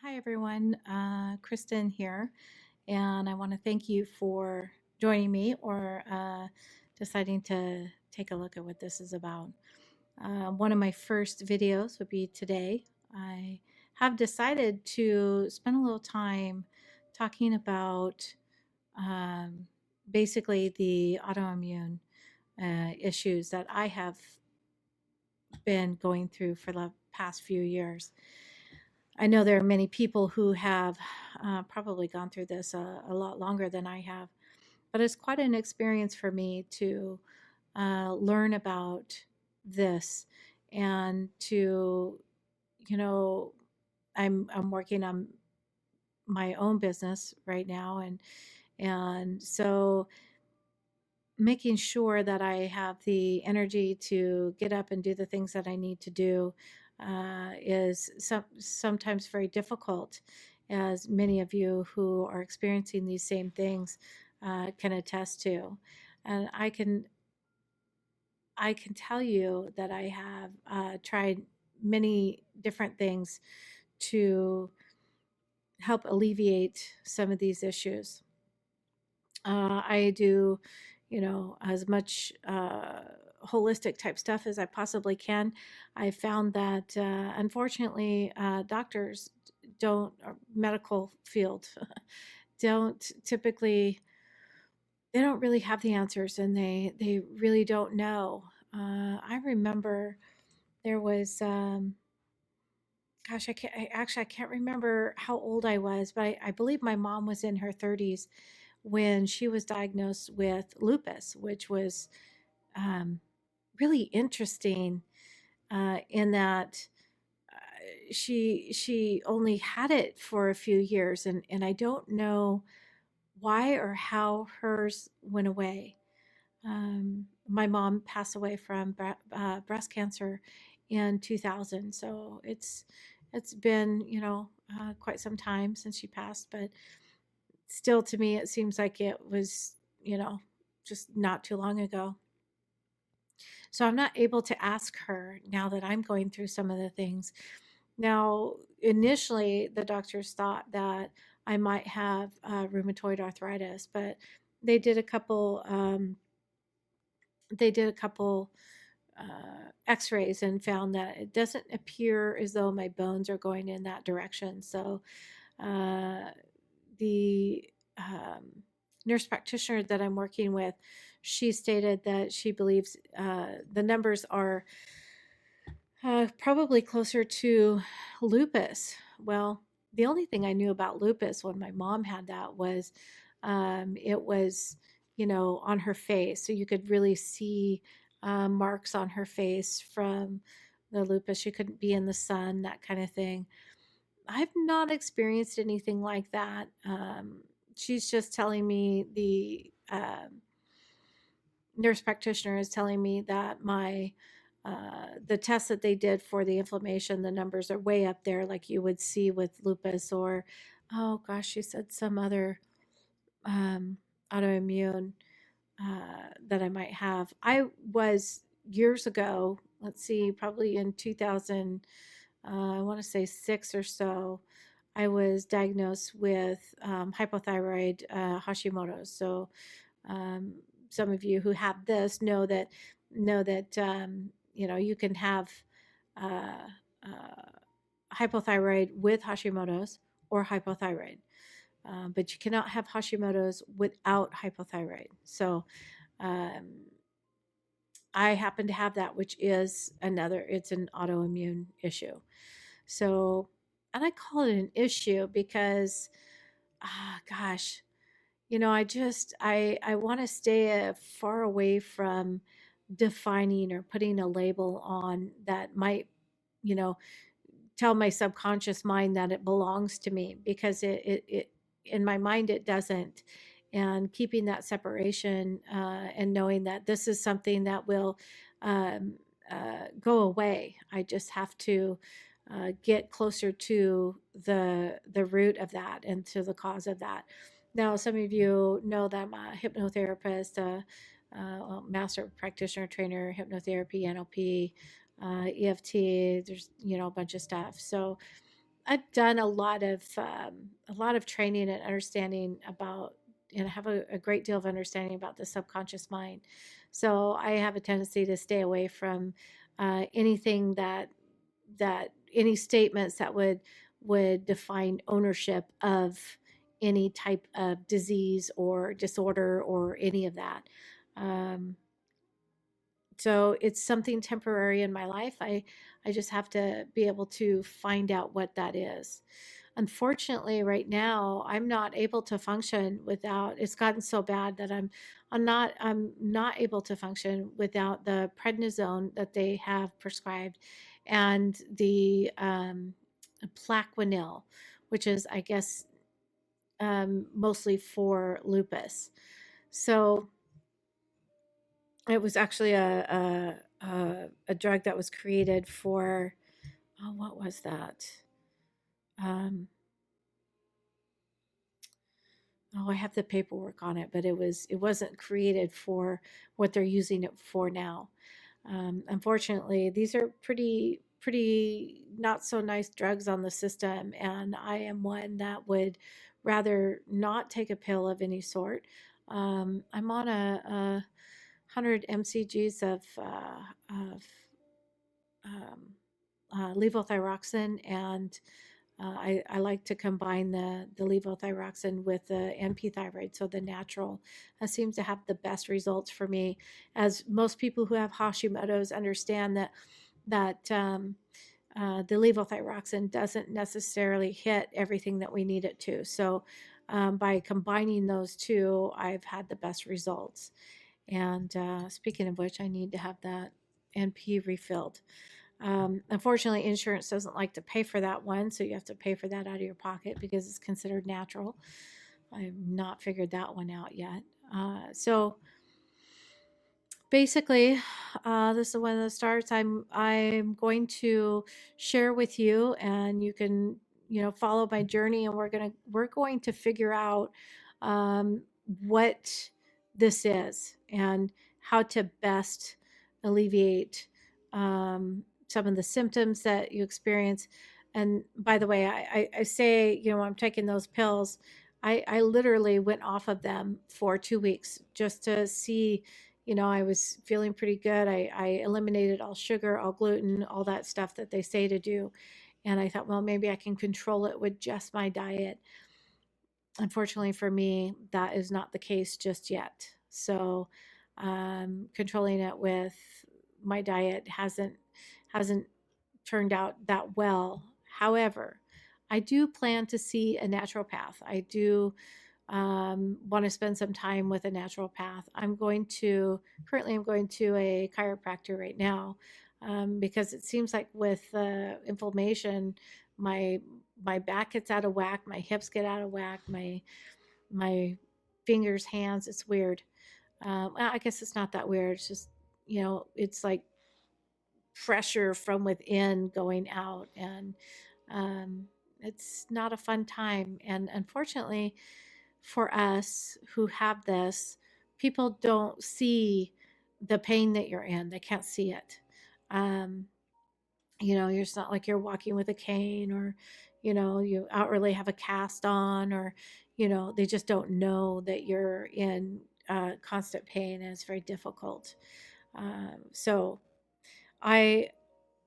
Hi, everyone. Kristen here, and I want to thank you for joining me or deciding to take a look at what this is about. One of my first videos would be today. I have decided to spend a little time talking about um, basically the autoimmune issues that I have been going through for the past few years. I know there are many people who have probably gone through this a lot longer than I have, but it's quite an experience for me to learn about this and to, you know, I'm working on my own business right now, and so making sure that I have the energy to get up and do the things that I need to do is sometimes very difficult, as many of you who are experiencing these same things can attest to. And I can tell you that I have tried many different things to help alleviate some of these issues. I do, as much holistic type stuff as I possibly can. I found that unfortunately, doctors don't, or medical field, don't typically, they don't really have the answers, and they really don't know. I remember there was, gosh, I can't remember how old I was, but I believe my mom was in her 30s when she was diagnosed with lupus, which was um, really interesting in that she only had it for a few years, and I don't know why or how hers went away. My mom passed away from breast cancer in 2000, so it's been quite some time since she passed, but still, to me, it seems like it was, just not too long ago. So I'm not able to ask her now that I'm going through some of the things. Now, initially, the doctors thought that I might have rheumatoid arthritis, but they did a couple. They did a couple X-rays and found that it doesn't appear as though my bones are going in that direction. So uh, the nurse practitioner that I'm working with, she stated that she believes the numbers are probably closer to lupus. Well, the only thing I knew about lupus when my mom had that was it was, on her face. So you could really see marks on her face from the lupus. She couldn't be in the sun, that kind of thing. I've not experienced anything like that. She's just telling me the nurse practitioner is telling me that the tests that they did for the inflammation, the numbers are way up there, like you would see with lupus or, oh gosh, she said some other um, autoimmune that I might have. I was years ago, let's see, probably in 2000, I want to say six or so, I was diagnosed with hypothyroid Hashimoto's. So um, some of you who have this know that you can have uh, uh, hypothyroid with Hashimoto's or hypothyroid, but you cannot have Hashimoto's without hypothyroid. So um, I happen to have that, which is it's an autoimmune issue. So, and I call it an issue because, gosh, I want to stay far away from defining or putting a label on that might, you know, tell my subconscious mind that it belongs to me, because it in my mind it doesn't. And keeping that separation and knowing that this is something that will um, go away. I just have to get closer to the root of that and to the cause of that. Now, some of you know that I'm a hypnotherapist, master practitioner, trainer, hypnotherapy, NLP, EFT. There's a bunch of stuff. So I've done a lot of training and understanding about, and I have a great deal of understanding about the subconscious mind. So I have a tendency to stay away from anything that any statements that would define ownership of any type of disease or disorder or any of that. Um, so it's something temporary in my life. I just have to be able to find out what that is. Unfortunately, right now, I'm not able to function without. It's gotten so bad that I'm not able to function without the prednisone that they have prescribed, and the Plaquenil, which is, I guess, mostly for lupus. So it was actually a drug that was created for, oh, what was that? Um, oh, I have the paperwork on it, but it wasn't created for what they're using it for now. Unfortunately, these are pretty not so nice drugs on the system, and I am one that would rather not take a pill of any sort. I'm on a 100 mcgs of levothyroxine, and I like to combine the levothyroxine with the NP thyroid, so the natural seems to have the best results for me. As most people who have Hashimoto's understand that the levothyroxine doesn't necessarily hit everything that we need it to. So by combining those two, I've had the best results. And speaking of which, I need to have that NP refilled. Unfortunately, insurance doesn't like to pay for that one, so you have to pay for that out of your pocket because it's considered natural. I have not figured that one out yet. So basically, this is when it starts. I'm going to share with you, and you can follow my journey, and we're going to figure out um, what this is and how to best alleviate some of the symptoms that you experience. And by the way, I say, when I'm taking those pills, I literally went off of them for 2 weeks just to see. I was feeling pretty good. I eliminated all sugar, all gluten, all that stuff that they say to do. And I thought, well, maybe I can control it with just my diet. Unfortunately for me, that is not the case just yet. So controlling it with my diet hasn't turned out that well. However, I do plan to see a naturopath. I do want to spend some time with a naturopath. I'm going to a chiropractor right now because it seems like with inflammation, my my back gets out of whack, my hips get out of whack, my fingers, hands. It's weird. Well, I guess it's not that weird. It's just it's like pressure from within going out, and um, it's not a fun time. And unfortunately, for us who have this, people don't see the pain that you're in. They can't see it. Um, it's not like you're walking with a cane, or, you outwardly have a cast on, or, they just don't know that you're in constant pain, and it's very difficult. So I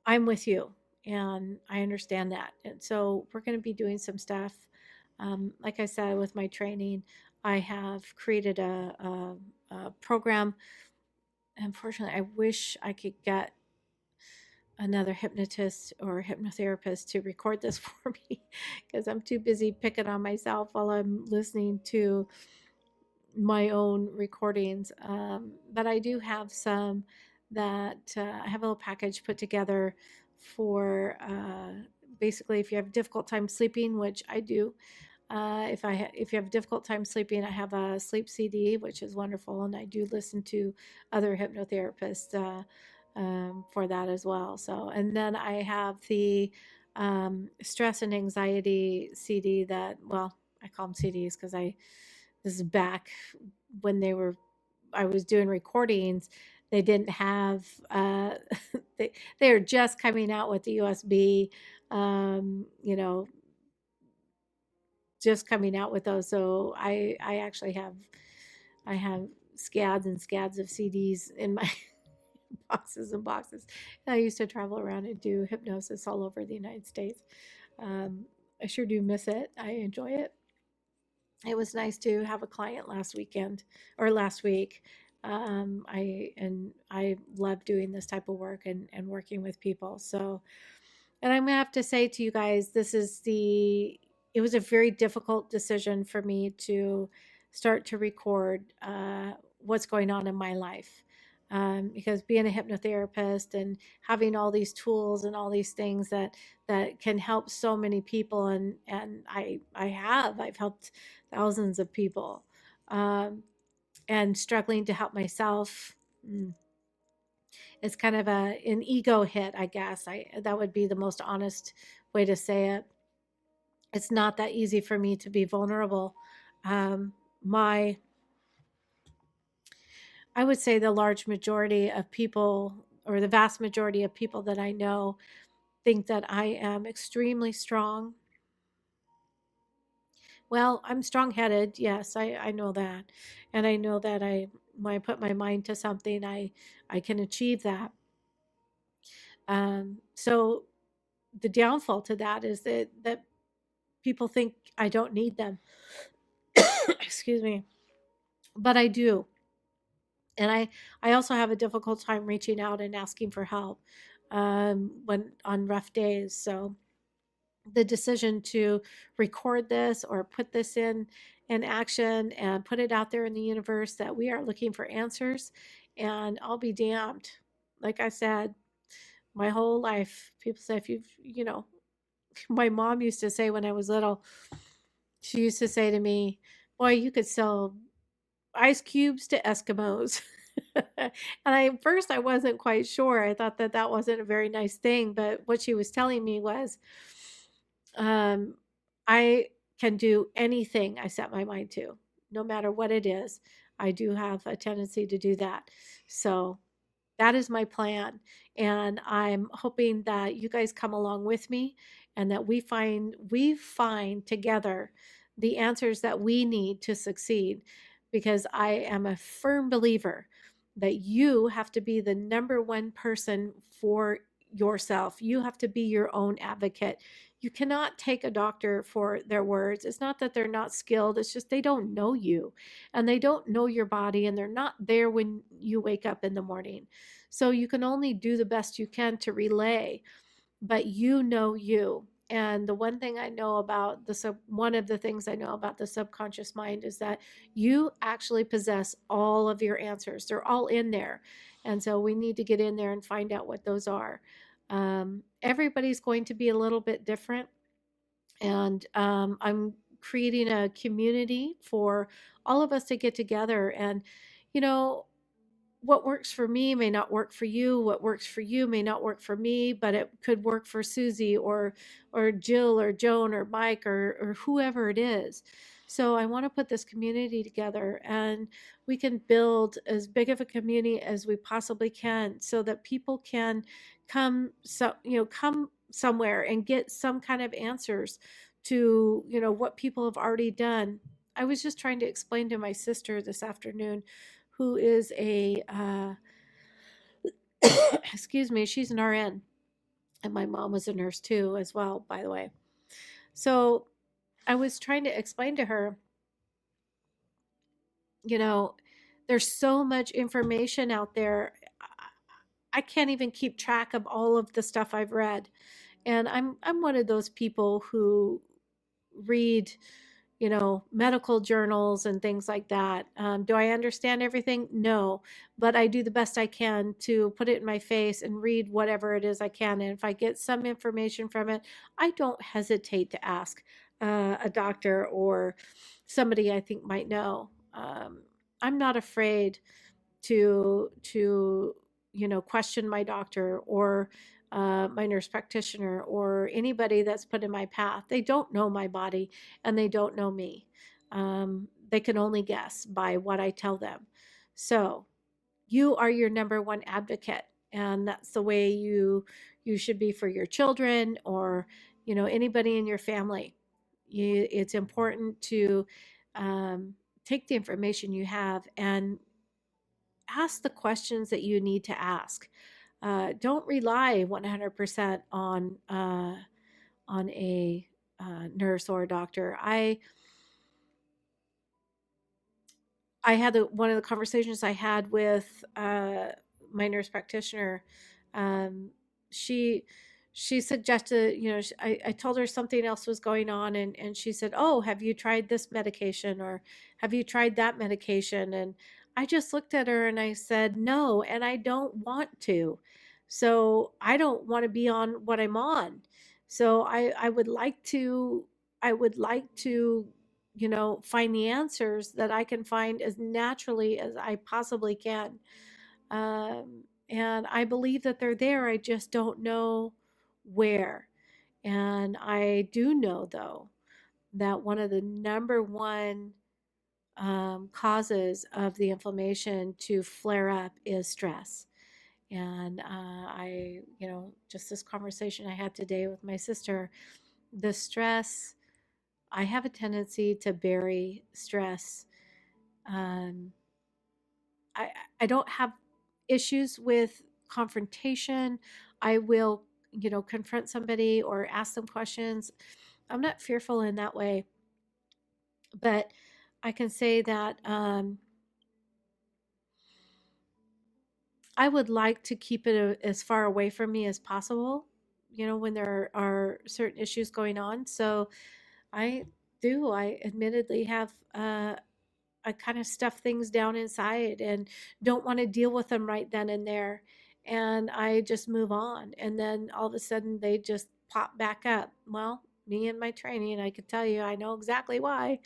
I'm with you, and I understand that. And so we're going to be doing some stuff. Like I said, with my training, I have created a program. Unfortunately, I wish I could get another hypnotist or hypnotherapist to record this for me because I'm too busy picking on myself while I'm listening to my own recordings. But I do have some that I have a little package put together for basically if you have a difficult time sleeping, which I do. If you have a difficult time sleeping, I have a sleep CD, which is wonderful, and I do listen to other hypnotherapists for that as well. So, and then I have the stress and anxiety CD that, well, I call them CDs because this is back when I was doing recordings. They didn't have, they are just coming out with the USB, just coming out with those. So I actually I have scads and scads of CDs in my boxes and boxes. And I used to travel around and do hypnosis all over the United States. Um, I sure do miss it. I enjoy it. It was nice to have a client last weekend or last week. I love doing this type of work and working with people. So, and I'm gonna have to say to you guys, it was a very difficult decision for me to start to record what's going on in my life. Because being a hypnotherapist and having all these tools and all these things that can help so many people, and I've helped thousands of people, um, and struggling to help myself. It's kind of an ego hit, I guess. I That would be the most honest way to say it. It's not that easy for me to be vulnerable. My I would say the large majority of people, or the vast majority of people that I know, think that I am extremely strong. Well, I'm strong-headed. Yes, I know that. And I know that when I put my mind to something, I can achieve that. So the downfall to that is that people think I don't need them. Excuse me. But I do. And I also have a difficult time reaching out and asking for help when on rough days. So the decision to record this or put this in action and put it out there in the universe that we are looking for answers, and I'll be damned. Like I said, my whole life, people say, if my mom used to say when I was little, she used to say to me, boy, you could sell ice cubes to Eskimos. And first I wasn't quite sure. I thought that that wasn't a very nice thing, but what she was telling me was, um, I can do anything I set my mind to, no matter what it is. I do have a tendency to do that. So that is my plan. And I'm hoping that you guys come along with me and that we find together the answers that we need to succeed, because I am a firm believer that you have to be the number one person for yourself. You have to be your own advocate. You cannot take a doctor for their words. It's not that they're not skilled, it's just they don't know you and they don't know your body, and they're not there when you wake up in the morning. So you can only do the best you can to relay, but you know you. And the one thing I know about one of the things I know about the subconscious mind is that you actually possess all of your answers. They're all in there. And so we need to get in there and find out what those are. Everybody's going to be a little bit different. And I'm creating a community for all of us to get together. And, you know, what works for me may not work for you. What works for you may not work for me, but it could work for Susie or Jill or Joan or Mike or whoever it is. So I want to put this community together, and we can build as big of a community as we possibly can so that people can come somewhere and get some kind of answers to, what people have already done. I was just trying to explain to my sister this afternoon, who is excuse me, she's an RN, and my mom was a nurse too, as well, by the way. So I was trying to explain to her, you know, there's so much information out there. I can't even keep track of all of the stuff I've read. And I'm one of those people who read, medical journals and things like that. Do I understand everything? No, but I do the best I can to put it in my face and read whatever it is I can. And if I get some information from it, I don't hesitate to ask a doctor or somebody I think might know. I'm not afraid to question my doctor or my nurse practitioner or anybody that's put in my path. They don't know my body and they don't know me. They can only guess by what I tell them. So you are your number one advocate, and that's the way you should be for your children or anybody in your family. it's important to um, take the information you have and ask the questions that you need to ask. Don't rely 100% on a nurse or a doctor. I had one of the conversations I had with my nurse practitioner. Um, she she suggested, I told her something else was going on, and she said, "Oh, have you tried this medication or have you tried that medication?" And I just looked at her and I said, "No, and I don't want to. So I don't want to be on what I'm on. So I would like to find the answers that I can find as naturally as I possibly can. And I believe that they're there. I just don't know where. And I do know, though, that one of the number one causes of the inflammation to flare up is stress. And just this conversation I had today with my sister, the stress, I have a tendency to bury stress. Um, I I don't have issues with confrontation. I will, confront somebody or ask them questions. I'm not fearful in that way, but I can say that I would like to keep it as far away from me as possible. When there are certain issues going on. So I do. I admittedly have I kind of stuff things down inside and don't want to deal with them right then and there. And I just move on. And then all of a sudden they just pop back up. Well, me and my training, I could tell you, I know exactly why,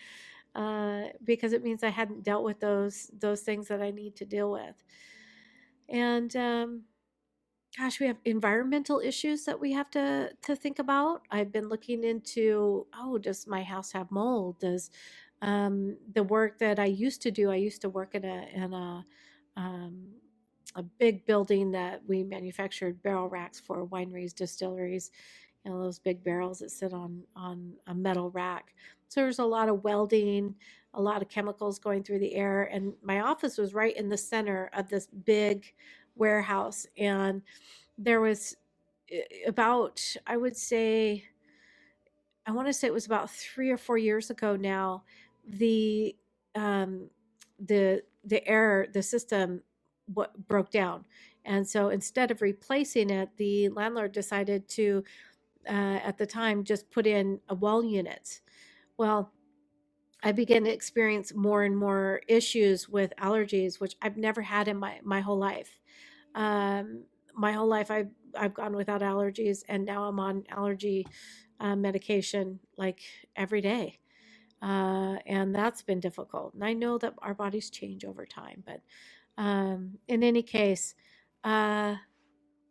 because it means I hadn't dealt with those things that I need to deal with. And gosh, we have environmental issues that we have to think about. I've been looking into, oh, does my house have mold? Does the work that I used to do? I used to work um, a big building that we manufactured barrel racks for wineries, distilleries. Those big barrels that sit on a metal rack. So there's a lot of welding, a lot of chemicals going through the air, and my office was right in the center of this big warehouse, and there was about, I would say, I want to say it was about 3 or 4 years ago now, the um, the system what broke down, and so instead of replacing it, the landlord decided to at the time just put in a wall units. Well, I began to experience more and more issues with allergies, which I've never had in my whole life. Um, my whole life, I've gone without allergies, and now I'm on allergy medication like every day, and that's been difficult. And I know that our bodies change over time, but in any case, uh,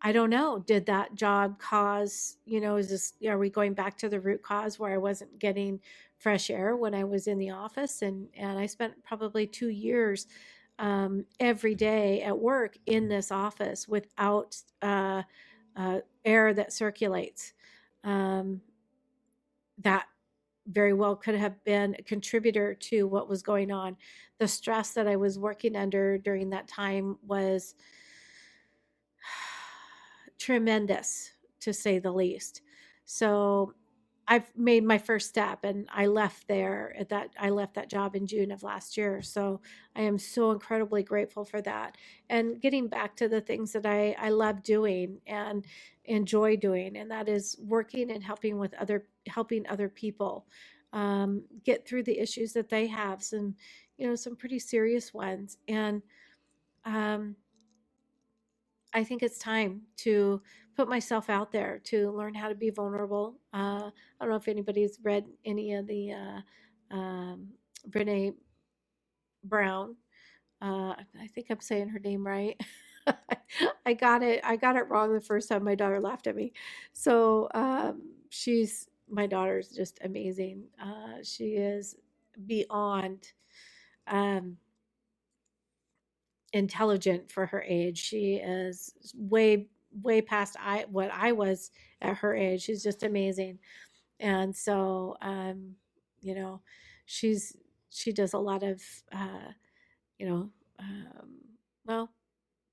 I don't know. Did that job cause, is this, are we going back to the root cause where I wasn't getting fresh air when I was in the office? And I spent probably 2 years every day at work in this office without air that circulates. Um, that very well could have been a contributor to what was going on. The stress that I was working under during that time was tremendous, to say the least. So I've made my first step, and I left that job in June of last year. So I am so incredibly grateful for that. And getting back to the things that I love doing and enjoy doing, and that is working and helping other people get through the issues that they have, some pretty serious ones. And um, I think it's time to put myself out there to learn how to be vulnerable. I don't know if anybody's read any of the Brene Brown. I think I'm saying her name right. I got it. I got it wrong the first time. My daughter laughed at me. So my daughter's just amazing. She is beyond. Um, Intelligent for her age. She is way past what I was at her age. She's just amazing. And so, you know, she's she does a lot of, you know, um, well,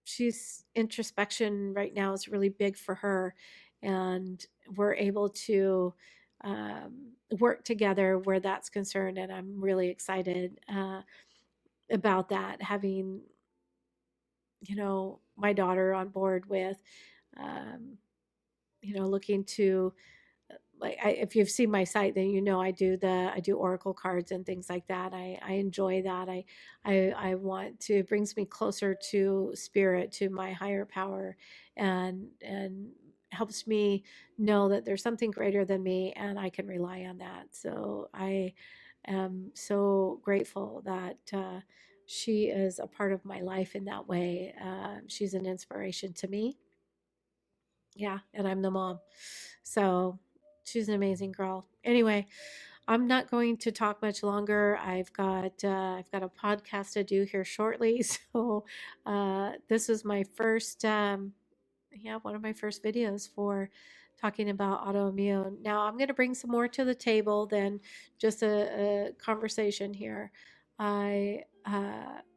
she's introspection right now is really big for her, and we're able to work together where that's concerned, and I'm really excited about that, having my daughter on board with um, looking to if you've seen my site, then I do oracle cards and things like that. I enjoy that. I want to, it brings me closer to spirit, to my higher power, and helps me know that there's something greater than me and I can rely on that. So I am so grateful that she is a part of my life in that way. She's an inspiration to me. Yeah, and I'm the mom. So she's an amazing girl. Anyway, I'm not going to talk much longer. I've got a podcast to do here shortly. So this is my first one of my first videos for talking about autoimmune. Now I'm going to bring some more to the table than just a conversation here. I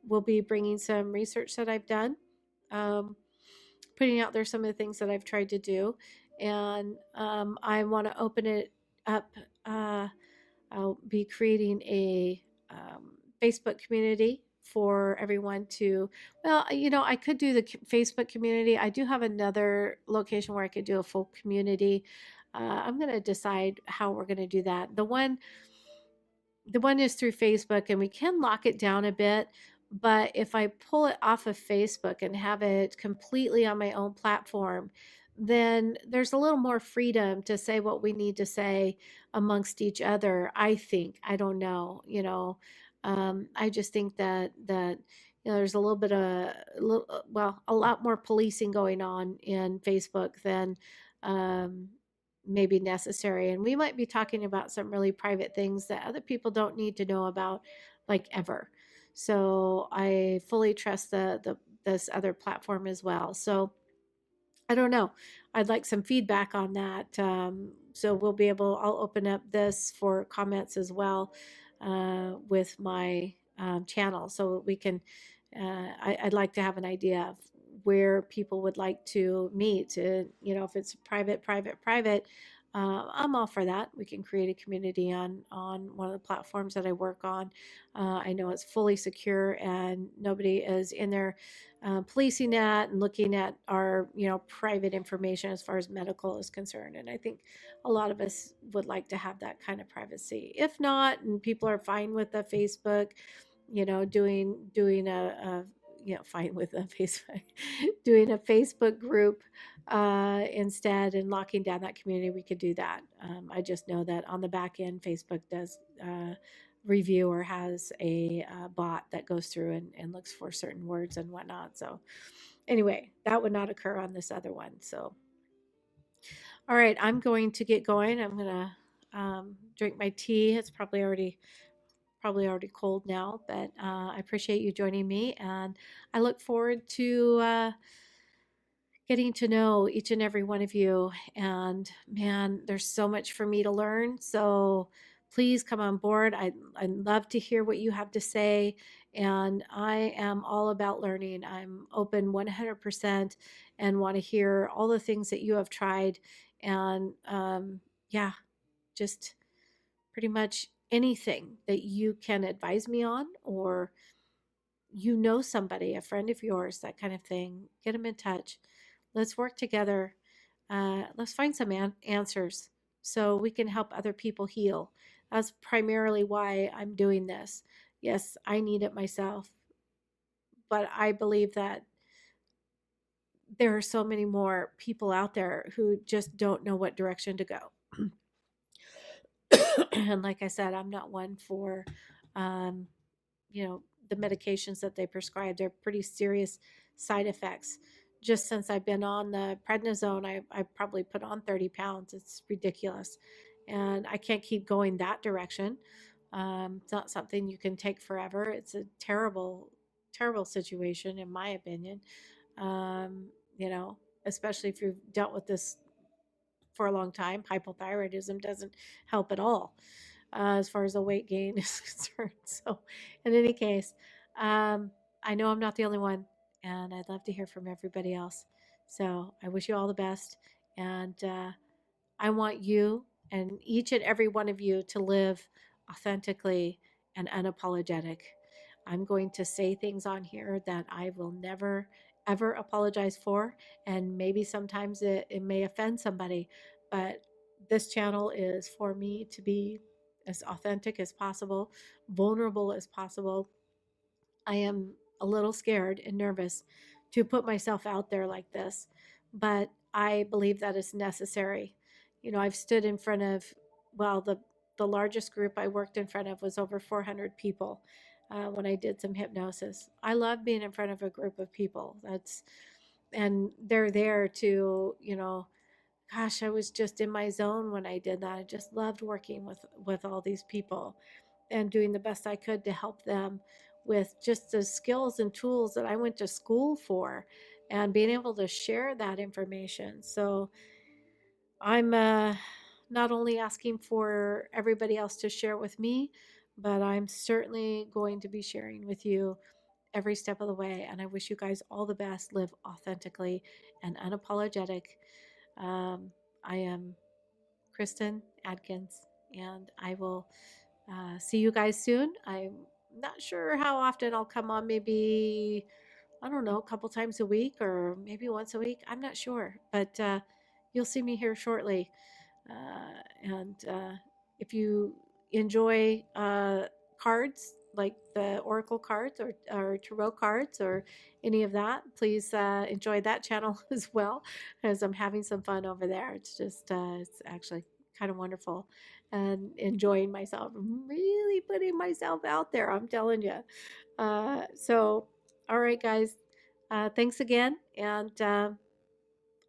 will be bringing some research that I've done. Um, Putting out there some of the things that I've tried to do. And I want to open it up. Uh, I'll be creating a Facebook community for everyone to, well, I could do the Facebook community. I do have another location where I could do a full community. I'm going to decide how we're going to do that. The one is through Facebook, and we can lock it down a bit. But if I pull it off of Facebook and have it completely on my own platform, then there's a little more freedom to say what we need to say amongst each other. I think, I don't know, I just think that there's a little bit of, well, a lot more policing going on in Facebook than um, maybe necessary. And we might be talking about some really private things that other people don't need to know about, like ever. So I fully trust the this other platform as well. So I don't know. I'd like some feedback on that. So I'll open up this for comments as well with my channel, so we can. I'd like to have an idea of where people would like to meet. If it's private, I'm all for that. We can create a community on one of the platforms that I work on. I know it's fully secure and nobody is in there policing that and looking at our private information as far as medical is concerned. And I think a lot of us would like to have that kind of privacy. If not, and people are fine with the Facebook, doing a fine with a Facebook, doing a Facebook group instead, and locking down that community, we could do that. I just know that on the back end, Facebook does review, or has a bot that goes through and looks for certain words and whatnot. So anyway, that would not occur on this other one. So all right, I'm going to get going. I'm gonna drink my tea. It's probably already cold now, but I appreciate you joining me, and I look forward to getting to know each and every one of you. And man, there's so much for me to learn. So please come on board. I'd love to hear what you have to say. And I am all about learning. I'm open 100% and want to hear all the things that you have tried. And yeah, just pretty much anything that you can advise me on, or somebody, a friend of yours, that kind of thing, get them in touch. Let's work together. Let's find some answers so we can help other people heal. That's primarily why I'm doing this. Yes, I need it myself, but I believe that there are so many more people out there who just don't know what direction to go. And like I said, I'm not one for um, the medications that they prescribe. They're pretty serious side effects. Just since I've been on the prednisone, I probably put on 30 pounds. It's ridiculous. And I can't keep going that direction. It's not something you can take forever. It's a terrible, terrible situation, in my opinion. Um, you know, Especially if you've dealt with this for a long time. Hypothyroidism doesn't help at all as far as the weight gain is concerned. So, in any case, I know I'm not the only one, and I'd love to hear from everybody else. So, I wish you all the best, and I want you and each and every one of you to live authentically and unapologetic. I'm going to say things on here that I will never, ever apologize for. And maybe sometimes it may offend somebody, but this channel is for me to be as authentic as possible, vulnerable as possible. I am a little scared and nervous to put myself out there like this, but I believe that is necessary. You know, I've stood in front of, well, the largest group I worked in front of was over 400 people when I did some hypnosis. I love being in front of a group of people. And they're there to, you know, gosh, I was just in my zone when I did that. I just loved working with all these people and doing the best I could to help them with just the skills and tools that I went to school for and being able to share that information. So I'm not only asking for everybody else to share with me, but I'm certainly going to be sharing with you every step of the way. And I wish you guys all the best. Live authentically and unapologetic. I am Kristen Adkins, and I will see you guys soon. I'm not sure how often I'll come on, maybe, I don't know, a couple times a week or maybe once a week. I'm not sure, but you'll see me here shortly. And if you enjoy cards, like the Oracle cards or Tarot cards or any of that, please enjoy that channel as well, as I'm having some fun over there. It's just, it's actually kind of wonderful and enjoying myself. I'm really putting myself out there, I'm telling you. So, all right, guys, thanks again, and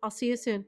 I'll see you soon.